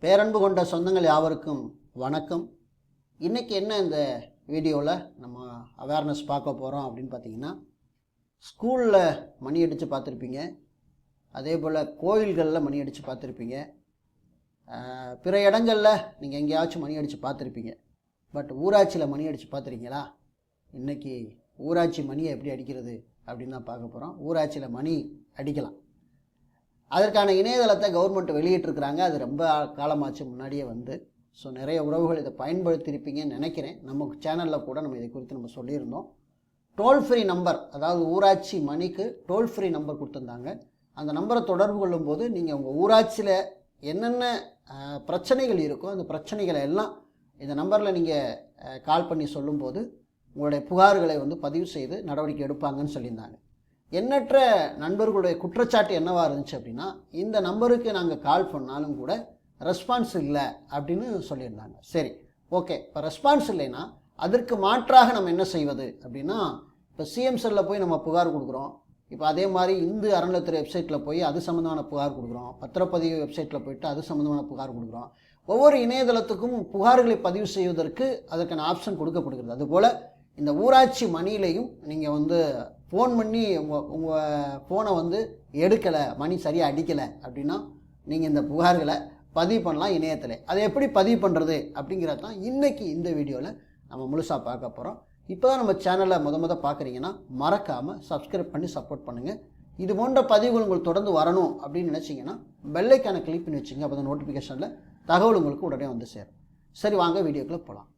பேரன்பு கொண்ட சொந்தங்கள் யாவருக்கும் வணக்கம். இன்றைக்கி என்ன இந்த வீடியோவில் நம்ம அவேர்னஸ் பார்க்க போகிறோம் அப்படின்னு பார்த்தீங்கன்னா, ஸ்கூலில் மணி அடித்து பார்த்துருப்பீங்க, அதே போல் கோயில்களில் மணி அடித்து பார்த்துருப்பீங்க, பிற இடங்களில் நீங்கள் எங்கேயாச்சும் மணி அடித்து பார்த்துருப்பீங்க. பட் ஊராட்சியில் மணி அடித்து பார்த்துருக்கீங்களா? இன்றைக்கி ஊராட்சி மணியை எப்படி அடிக்கிறது அப்படின்னு தான் பார்க்க போகிறோம். ஊராட்சியில் மணி அடிக்கலாம். அதற்கான இணையதளத்தை கவர்மெண்ட் வெளியிட்டிருக்கிறாங்க. அது ரொம்ப காலமாச்சு முன்னாடியே வந்து. ஸோ நிறைய உறவுகள் இதை பயன்படுத்தியிருப்பீங்கன்னு நினைக்கிறேன். நம்ம சேனலில் கூட நம்ம இதை குறித்து நம்ம சொல்லியிருந்தோம். டோல் ஃப்ரீ நம்பர், அதாவது ஊராட்சி மணிக்கு டோல் ஃப்ரீ நம்பர் கொடுத்துருந்தாங்க. அந்த நம்பரை தொடர்பு கொள்ளும்போது நீங்கள் உங்கள் ஊராட்சியில் என்னென்ன பிரச்சனைகள் இருக்கோ அந்த பிரச்சனைகளை எல்லாம் இந்த நம்பரில் நீங்கள் கால் பண்ணி சொல்லும்போது உங்களுடைய புகார்களை வந்து பதிவு செய்து நடவடிக்கை எடுப்பாங்கன்னு சொல்லியிருந்தாங்க. எண்ணற்ற நண்பர்களுடைய குற்றச்சாட்டு என்னவாக இருந்துச்சு அப்படின்னா, இந்த நம்பருக்கு நாங்கள் கால் பண்ணாலும் கூட ரெஸ்பான்ஸ் இல்லை அப்படின்னு சொல்லியிருந்தாங்க. சரி, ஓகே, இப்போ ரெஸ்பான்ஸ் இல்லைன்னா அதற்கு மாற்றாக நம்ம என்ன செய்வது அப்படின்னா, இப்போ சிஎம் செல்லில் போய் நம்ம புகார் கொடுக்குறோம். இப்போ அதே மாதிரி இந்து அறநிலையத்துறை வெப்சைட்டில் போய் அது சம்மந்தமான புகார் கொடுக்குறோம். பத்திரப்பதிவு வெப்சைட்டில் போய்ட்டு அது சம்மந்தமான புகார் கொடுக்குறோம். ஒவ்வொரு இணையதளத்துக்கும் புகார்களை பதிவு செய்வதற்கு அதற்கான ஆப்ஷன் கொடுக்கப்படுகிறது. அதுபோல் இந்த ஊராட்சி மணியிலையும் நீங்கள் வந்து ஃபோன் பண்ணி உங்கள் ஃபோனை வந்து எடுக்கலை, மணி சரியாக அடிக்கலை அப்படின்னா நீங்கள் இந்த புகார்களை பதிவு பண்ணலாம் இணையத்தில். அதை எப்படி பதிவு பண்ணுறது அப்படிங்கிறது தான் இன்றைக்கி இந்த வீடியோவில் நம்ம முழுசாக பார்க்க போகிறோம். இப்போ தான் நம்ம சேனலை முத பார்க்குறீங்கன்னா மறக்காமல் சப்ஸ்கிரைப் பண்ணி சப்போர்ட் பண்ணுங்கள். இது போன்ற பதிவுகள் உங்களுக்கு தொடர்ந்து வரணும் அப்படின்னு நினச்சிங்கன்னா பெல்லைக்கான கிளிக் பண்ணி வச்சுங்க. அப்போ தான் நோட்டிஃபிகேஷனில் தகவல் உங்களுக்கு உடனே வந்து சேரும். சரி, வாங்க வீடியோக்குள்ளே போகலாம்.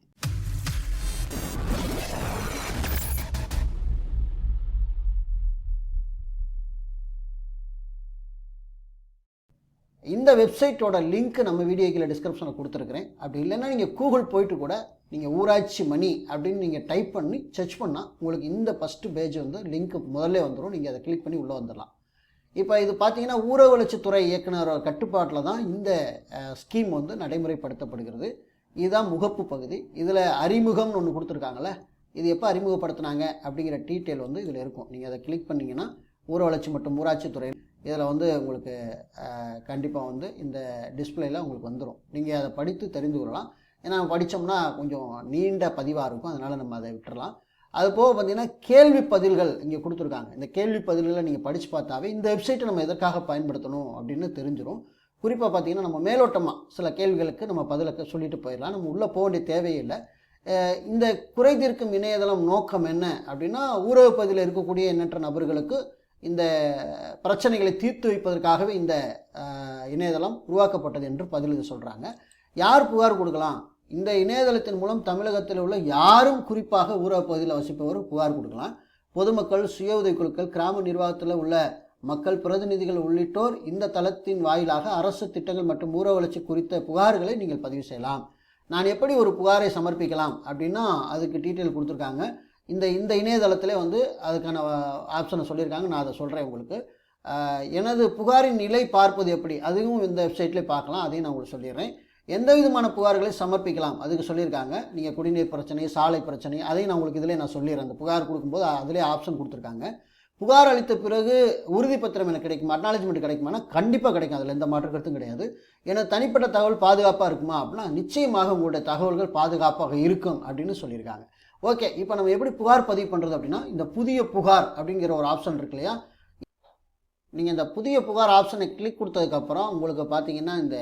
இந்த வெப்சைட்டோட லிங்க் நம்ம வீடியோக்கில் டிஸ்கிரிப்ஷனில் கொடுத்துருக்குறேன். அப்படி இல்லைன்னா நீங்கள் கூகுள் போயிட்டு கூட நீங்கள் ஊராட்சி மணி அப்படின்னு நீங்கள் டைப் பண்ணி சர்ச் பண்ணால் உங்களுக்கு இந்த ஃபஸ்ட்டு பேஜ் வந்து லிங்க் முதல்ல வந்துடும். நீங்கள் அதை கிளிக் பண்ணி உள்ளே வந்துடலாம். இப்போ இது பார்த்தீங்கன்னா ஊரக வளர்ச்சித்துறை இயக்குனர் கட்டுப்பாட்டில் தான் இந்த ஸ்கீம் வந்து நடைமுறைப்படுத்தப்படுகிறது. இதுதான் முகப்பு பகுதி. இதில் அறிமுகம்னு ஒன்று கொடுத்துருக்காங்களே, இது எப்போ அறிமுகப்படுத்தினாங்க அப்படிங்கிற டீட்டெயில் வந்து இதில் இருக்கும். நீங்கள் அதை கிளிக் பண்ணிங்கன்னா ஊரக வளர்ச்சி மற்றும் ஊராட்சித்துறை இதில் வந்து உங்களுக்கு கண்டிப்பாக வந்து இந்த டிஸ்பிளேயில் உங்களுக்கு வந்துடும். நீங்கள் அதை படித்து தெரிந்து கொள்ளலாம். ஏன்னா படித்தோம்னா கொஞ்சம் நீண்ட பதிவாக இருக்கும், அதனால் நம்ம அதை விட்டுறலாம். அது போக பார்த்திங்கன்னா கேள்வி பதில்கள் இங்கே கொடுத்துருக்காங்க. இந்த கேள்வி பதில்களை நீங்கள் படித்து பார்த்தாவே இந்த வெப்சைட்டை நம்ம எதற்காக பயன்படுத்தணும் அப்படின்னு தெரிஞ்சிடும். குறிப்பாக பார்த்திங்கன்னா நம்ம மேலோட்டமாக சில கேள்விகளுக்கு நம்ம பதிலுக்கு சொல்லிட்டு போயிடலாம். நம்ம உள்ளே போக வேண்டிய தேவையில்லை. இந்த குறை தீர்க்கும் இணையதளம் நோக்கம் என்ன அப்படின்னா, ஊரக பகுதியில் இருக்கக்கூடிய எண்ணற்ற நபர்களுக்கு இந்த பிரச்சனைகளை தீர்த்து வைப்பதற்காகவே இந்த இணையதளம் உருவாக்கப்பட்டது என்று பதில் சொல்கிறாங்க. யார் புகார் கொடுக்கலாம்? இந்த இணையதளத்தின் மூலம் தமிழகத்தில் உள்ள யாரும், குறிப்பாக ஊரக பகுதியில் வசிப்பவர் புகார் கொடுக்கலாம். பொதுமக்கள், சுய உதவிக்குழுக்கள், கிராம நிர்வாகத்தில் உள்ள மக்கள் பிரதிநிதிகள் உள்ளிட்டோர் இந்த தளத்தின் வாயிலாக அரசு திட்டங்கள் மற்றும் ஊரக வளர்ச்சி குறித்த புகார்களை நீங்கள் பதிவு செய்யலாம். நான் எப்படி ஒரு புகாரை சமர்ப்பிக்கலாம் அப்படின்னா அதுக்கு டீட்டெயில் கொடுத்துருக்காங்க. இந்த இணையதளத்திலே வந்து அதுக்கான ஆப்ஷனை சொல்லியிருக்காங்க. நான் அதை சொல்கிறேன் உங்களுக்கு. எனது புகாரின் நிலை பார்ப்பது எப்படி, அதுவும் இந்த வெப்சைட்லேயே பார்க்கலாம். அதையும் நான் உங்களுக்கு சொல்லிடுறேன். எந்த விதமான புகார்களை சமர்ப்பிக்கலாம் அதுக்கு சொல்லியிருக்காங்க. நீங்கள் குடிநீர் பிரச்சனை, சாலை பிரச்சனை, அதையும் நான் உங்களுக்கு இதிலே நான் சொல்லிடுறேன். அந்த புகார் கொடுக்கும்போது அதிலே ஆப்ஷன் கொடுத்துருக்காங்க. புகார் அளித்த பிறகு உறுதிப்பத்திரம் எனக்கு கிடைக்குமா, அக்னாலஜ்மெண்ட் கிடைக்குமானா கண்டிப்பாக கிடைக்கும். அதில் எந்த மாற்று கருத்தும் கிடையாது. எனது தனிப்பட்ட தகவல் பாதுகாப்பாக இருக்குமா அப்படின்னா நிச்சயமாக உங்களுடைய தகவல்கள் பாதுகாப்பாக இருக்கும் அப்படின்னு சொல்லியிருக்காங்க. ஓகே, இப்போ நம்ம எப்படி புகார் பதிவு பண்ணுறது அப்படின்னா, இந்த புதிய புகார் அப்படிங்கிற ஒரு ஆப்ஷன் இருக்கு இல்லையா, நீங்கள் இந்த புதிய புகார் ஆப்ஷனை கிளிக் கொடுத்ததுக்கப்புறம் உங்களுக்கு பார்த்தீங்கன்னா இந்த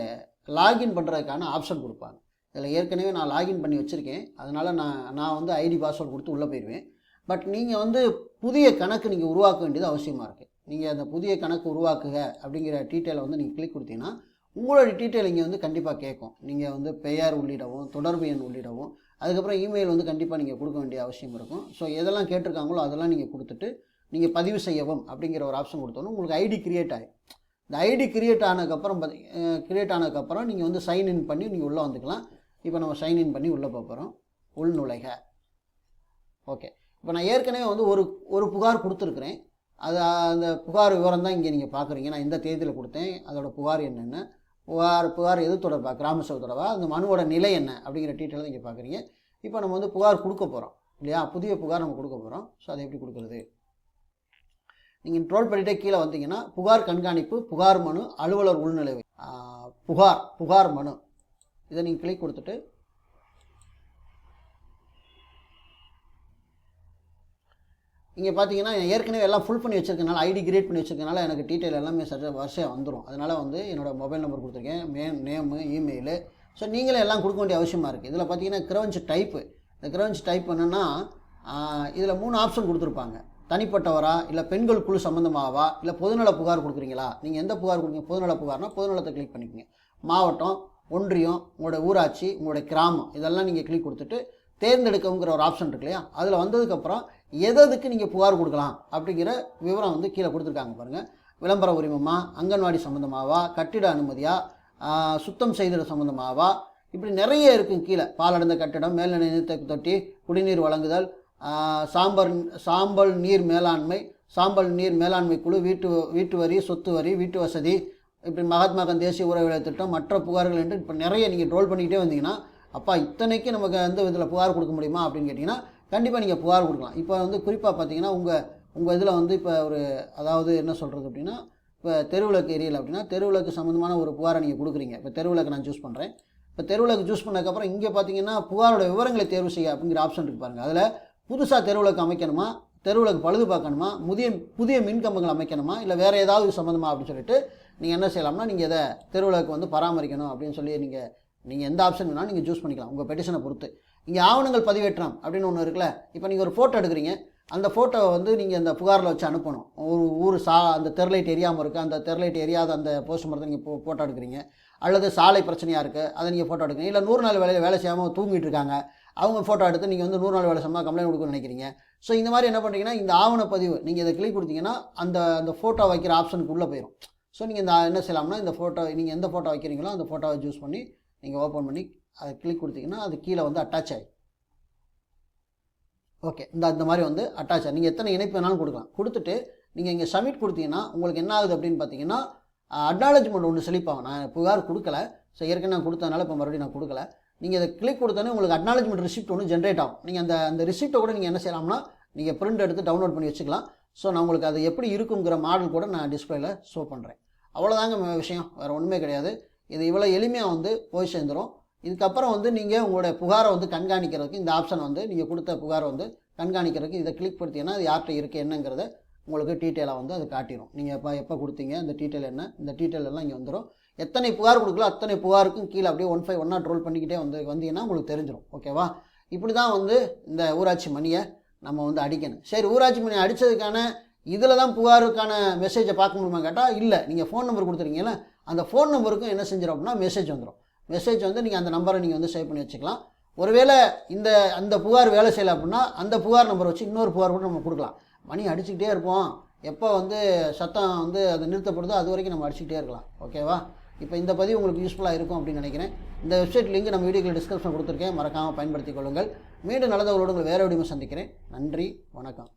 லாகின் பண்ணுறதுக்கான ஆப்ஷன் கொடுப்பாங்க. இதில் ஏற்கனவே நான் லாகின் பண்ணி வச்சுருக்கேன். அதனால் நான் வந்து ஐடி பாஸ்வேர்டு கொடுத்து உள்ளே போயிடுவேன். பட் நீங்கள் வந்து புதிய கணக்கு நீங்கள் உருவாக்க வேண்டியது அவசியமாக இருக்குது. நீங்கள் அந்த புதிய கணக்கு உருவாக்குக அப்படிங்கிற டீட்டெயிலை வந்து நீங்கள் கிளிக் கொடுத்தீங்கன்னா உங்களோட டீட்டெயில் இங்கே வந்து கண்டிப்பாக கேட்கும். நீங்கள் வந்து பெயர் உள்ளிடவும், தொடர்பு எண் உள்ளிடவும், அதுக்கப்புறம் இமெயில் வந்து கண்டிப்பாக நீங்கள் கொடுக்க வேண்டிய அவசியம் இருக்கும். ஸோ எதெல்லாம் கேட்டிருக்காங்களோ அதெல்லாம் நீங்கள் கொடுத்துட்டு நீங்கள் பதிவு செய்யவும் அப்படிங்கிற ஒரு ஆப்ஷன் கொடுத்தோன்னா உங்களுக்கு ஐடி கிரியேட் ஆகும். இந்த ஐடி கிரியேட் ஆனதுக்கப்புறம் நீங்கள் வந்து சைன்இன் பண்ணி நீங்கள் உள்ளே வந்துக்கலாம். இப்போ நம்ம சைன்இன் பண்ணி உள்ளே போகிறோம். உள்நுழைக. ஓகே, இப்போ நான் ஏற்கனவே வந்து ஒரு புகார் கொடுத்துருக்குறேன். அது அந்த புகார் விவரம் தான் இங்கே நீங்கள் பார்க்குறீங்க. நான் இந்த தேதியில் கொடுத்தேன். அதோட புகார் என்னென்ன, புகார் எது தொடர்பாக, கிராம சபை தொடர்பாக, அந்த மனுவோட நிலை என்ன அப்படிங்கிற டீட்டெயில் தான் இங்கே பார்க்குறீங்க. இப்போ நம்ம வந்து புகார் கொடுக்க போகிறோம் இல்லையா, புதிய புகார் நம்ம கொடுக்க போகிறோம். ஸோ அதை எப்படி கொடுக்குறது, நீங்கள் ட்ரோல் பண்ணிட்டே கீழே வந்தீங்கன்னா புகார் கண்காணிப்பு, புகார் மனு, அலுவலர் உள்நுழைவு, புகார் மனு, இதை நீங்கள் கிளிக் கொடுத்துட்டு இங்கே பார்த்தீங்கன்னா ஏற்கனவே எல்லாம் ஃபுல் பண்ணி வச்சிருக்கனால ஐடி கிரியேட் பண்ணி வச்சிருக்கனால எனக்கு டீட்டெயில் எல்லாமே வரிசையாக வந்துடும். அதனால் வந்து என்னோடய மொபைல் நம்பர் கொடுத்துருக்கேன், நேமு, இமெயிலு. ஸோ நீங்களே எல்லாம் கொடுக்க வேண்டிய அவசியமாக இருக்குது. இதில் பார்த்தீங்கன்னா கிரவஞ்ச் டைப்பு, இந்த கிரவஞ்ச் டைப் என்னென்னா இதில் 3 ஆப்ஷன் கொடுத்துருப்பாங்க. தனிப்பட்டவரா, இல்லை பெண்கள் குழு சம்மந்தமாகவா, இல்லை பொதுநல புகார் கொடுக்குறீங்களா. நீங்கள் எந்த புகார் கொடுக்குறீங்க? பொதுநல புகார்னா பொதுநலத்தை கிளிக் பண்ணிக்கோங்க. மாவட்டம், ஒன்றியம், உங்களோட ஊராட்சி, உங்களோட கிராமம், இதெல்லாம் நீங்கள் கிளிக் கொடுத்துட்டு தேர்ந்தெடுக்கங்கிற ஒரு ஆப்ஷன் இருக்கு இல்லையா, அதில் வந்ததுக்கப்புறம் எதுக்கு நீங்கள் புகார் கொடுக்கலாம் அப்படிங்கிற விவரம் வந்து கீழே கொடுத்துருக்காங்க பாருங்கள். விளம்பர உரிமமா, அங்கன்வாடி சம்மந்தமாகவா, கட்டிட அனுமதியா, சுத்தம் செய்தல் சம்மந்தமாகவா, இப்படி நிறைய இருக்குது கீழே. பாலடைந்த கட்டிடம், மேல்நிலை நீர்த்தேக்க தொட்டி, குடிநீர் வழங்குதல், சாம்பல் நீர் மேலாண்மை, சாம்பல் நீர் மேலாண்மை குழு, வீட்டு வரி, சொத்து வரி, வீட்டு வசதி, இப்படி மகாத்மா காந்தி தேசிய ஊரக வேலை திட்டம், மற்ற புகார்கள் என்று இப்போ நிறைய நீங்கள் ட்ரோல் பண்ணிக்கிட்டே வந்தீங்கன்னா, அப்பா இத்தனைக்கு நமக்கு வந்து இதில் புகார் கொடுக்க முடியுமா அப்படின்னு கேட்டிங்கன்னா கண்டிப்பாக நீங்கள் புகார் கொடுக்கலாம். இப்போ வந்து குறிப்பாக பார்த்தீங்கன்னா உங்கள் இதில் வந்து இப்போ ஒரு அதாவது என்ன சொல்கிறது அப்படின்னா, இப்போ தெருவிளக்கு எரியலை அப்படின்னா தெருவிளக்கு சம்மந்தமான ஒரு புகாரை நீங்கள் கொடுக்குறீங்க. இப்போ தெருவிளக்கு நான் சூஸ் பண்ணுறேன். இப்போ தெருவிளக்கு சூஸ் பண்ணதுக்கப்புறம் இங்கே பார்த்தீங்கன்னா புகாரோட விவரங்களை தேர்வு செய்ய அப்படிங்கிற ஆப்ஷன் இருக்குது பாருங்கள். அதில் புதுசாக தெருவிளக்கு அமைக்கணுமா, தெருவிளக்கு பழுது பார்க்கணுமா, புதிய மின்கம்பங்கள் அமைக்கணுமா, இல்லை வேறு ஏதாவது சம்மந்தமா அப்படின்னு சொல்லிட்டு நீங்கள் என்ன செய்யலாம்னா, நீங்கள் இதை தெருவிளக்கு வந்து பராமரிக்கணும் அப்படின்னு சொல்லி நீங்கள் எந்த ஆப்ஷன் வேணாலும் நீங்கள் சூஸ் பண்ணிக்கலாம் உங்கள் பெட்டிஷனை பொறுத்து. இங்கே ஆவணங்கள் பதிவேற்றம் அப்படின்னு ஒன்று இருக்குல்ல. இப்போ நீங்கள் ஒரு ஃபோட்டோ எடுக்கிறீங்க, அந்த ஃபோட்டோவை வந்து நீங்கள் அந்த புகாரில் வச்சு அனுப்பணும். ஊர் அந்த தெருலைட் எரியாமல் இருக்குது, அந்த தெருலைட் எரியாத அந்த போஸ்ட் மரத்தை நீங்கள் ஃபோட்டோ எடுக்கிறீங்க. அல்லது சாலை பிரச்சனையாக இருக்குது, அதை நீங்கள் ஃபோட்டோ எடுக்கிறீங்க. இல்லை 100 நாள் வேலை செய்யாமல் தூங்கிட்டு இருக்காங்க, அவங்க ஃபோட்டோ எடுத்து நீங்கள் வந்து 100 நாள் வேலை செய்யாமல் கம்ப்ளைண்ட் கொடுக்கணும்னு நினைக்கிறீங்க. ஸோ இந்த மாதிரி என்ன பண்ணுறீங்கன்னா, இந்த ஆவணப்பதிவு நீங்கள் இதை கிளிக் கொடுத்தீங்கன்னா அந்த ஃபோட்டோ வைக்கிற ஆப்ஷனுக்கு உள்ளே போயிடும். ஸோ நீங்கள் என்ன செய்யலாம்னா, இந்த ஃபோட்டோ நீங்கள் எந்த ஃபோட்டோ வைக்கிறீங்களோ அந்த ஃபோட்டோவை சூஸ் பண்ணி நீங்கள் ஓப்பன் பண்ணி அதை கிளிக் கொடுத்தீங்கன்னா அது கீழே வந்து அட்டாச் ஆகிடும். ஓகே, இந்த மாதிரி வந்து அட்டாச் ஆகும். நீங்கள் எத்தனை இணைப்பு வேணாலும் கொடுக்கலாம். கொடுத்துட்டு நீங்கள் இங்கே சப்மிட் கொடுத்தீங்கன்னா உங்களுக்கு என்ன ஆகுது அப்படின்னு பார்த்தீங்கன்னா, அக்னாலஜ்மெண்ட் ஒன்று செழிப்பாகும். நான் புகார் கொடுக்கல, ஸோ ஏற்கனவே நான் கொடுத்ததுனால இப்போ மறுபடியும் நான் கொடுக்கல. நீங்கள் இதை கிளிக் கொடுத்தோன்னே உங்களுக்கு அக்னாலஜ்மெண்ட் ரிசிப்ட் ஒன்று ஜென்ரேட் ஆகும். நீங்கள் அந்த ரிசிப்ட்டை கூட நீங்கள் என்ன செய்யலாம்னா, நீங்கள் பிரிண்ட் எடுத்து டவுன்லோட் பண்ணி வச்சுக்கலாம். ஸோ நான் உங்களுக்கு அது எப்படி இருக்குங்கிற மாடல் கூட நான் டிஸ்பிளேல ஷோ பண்ணுறேன். அவ்வளோதாங்க விஷயம், வேறு ஒன்றுமே கிடையாது. இது இவ்வளோ எளிமையாக வந்து போய் சேர்ந்துடும். இதுக்கப்புறம் வந்து நீங்கள் உங்களுடைய புகாரை வந்து கண்காணிக்கிறதுக்கு இந்த ஆப்ஷன் வந்து நீங்கள் கொடுத்த புகாரை வந்து கண்காணிக்கிறதுக்கு இதை கிளிக் கொடுத்தீங்கன்னா அது யார்கிட்ட இருக்குது என்னங்கிறத உங்களுக்கு டீட்டெயிலாக வந்து அது காட்டிடும். நீங்கள் எப்போ கொடுத்தீங்க, இந்த டீட்டெயில் என்ன, இந்த டீட்டெயில் எல்லாம் இங்கே வந்துடும். எத்தனை புகார் கொடுக்கல அத்தனை புகாருக்கும் கீழே அப்படியே 1/1 ட்ரோல் பண்ணிக்கிட்டே வந்தீங்கன்னா உங்களுக்கு தெரிஞ்சிடும். ஓகேவா? இப்படி தான் வந்து இந்த ஊராட்சி மணியை நம்ம வந்து அடிக்கணும். சரி, ஊராட்சி மணி அடித்ததுக்கான இதில் தான் புகாருக்கான மெசேஜை பார்க்க முடியுமா கேட்டால் இல்லை. நீங்கள் ஃபோன் நம்பர் கொடுத்துருக்கீங்களா, அந்த ஃபோன் நம்பருக்கும் என்ன செஞ்சிடும் அப்படின்னா மெசேஜ் வந்துடும். மெசேஜ் வந்து நீங்கள் அந்த நம்பரை நீங்கள் வந்து சேவ் பண்ணி வச்சுக்கலாம். ஒருவேளை அந்த புகார் வேலை செய்யலை அப்படின்னா அந்த புகார் நம்பரை வச்சு இன்னொரு புகார் கூட நம்ம கொடுக்கலாம். மணி அடிச்சுக்கிட்டே இருப்போம், எப்போ வந்து சத்தம் வந்து அது நிறுத்தப்படுதோ அது வரைக்கும் நம்ம அடிச்சுக்கிட்டே இருக்கலாம். ஓகேவா? இப்போ இந்த பதிவு உங்களுக்கு யூஸ்ஃபுல்லாக இருக்கும் அப்படின்னு நினைக்கிறேன். இந்த வெப்சைட் லிங்க் நம்ம வீடியோக்கள் டிஸ்கிரிப்ஷன் கொடுத்துருக்கேன், மறக்காமல் பயன்படுத்திக் கொள்ளுங்கள். மீண்டும் நல்லதவர்களோடு உங்களை வேறு வீடியோ சந்திக்கிறேன். நன்றி, வணக்கம்.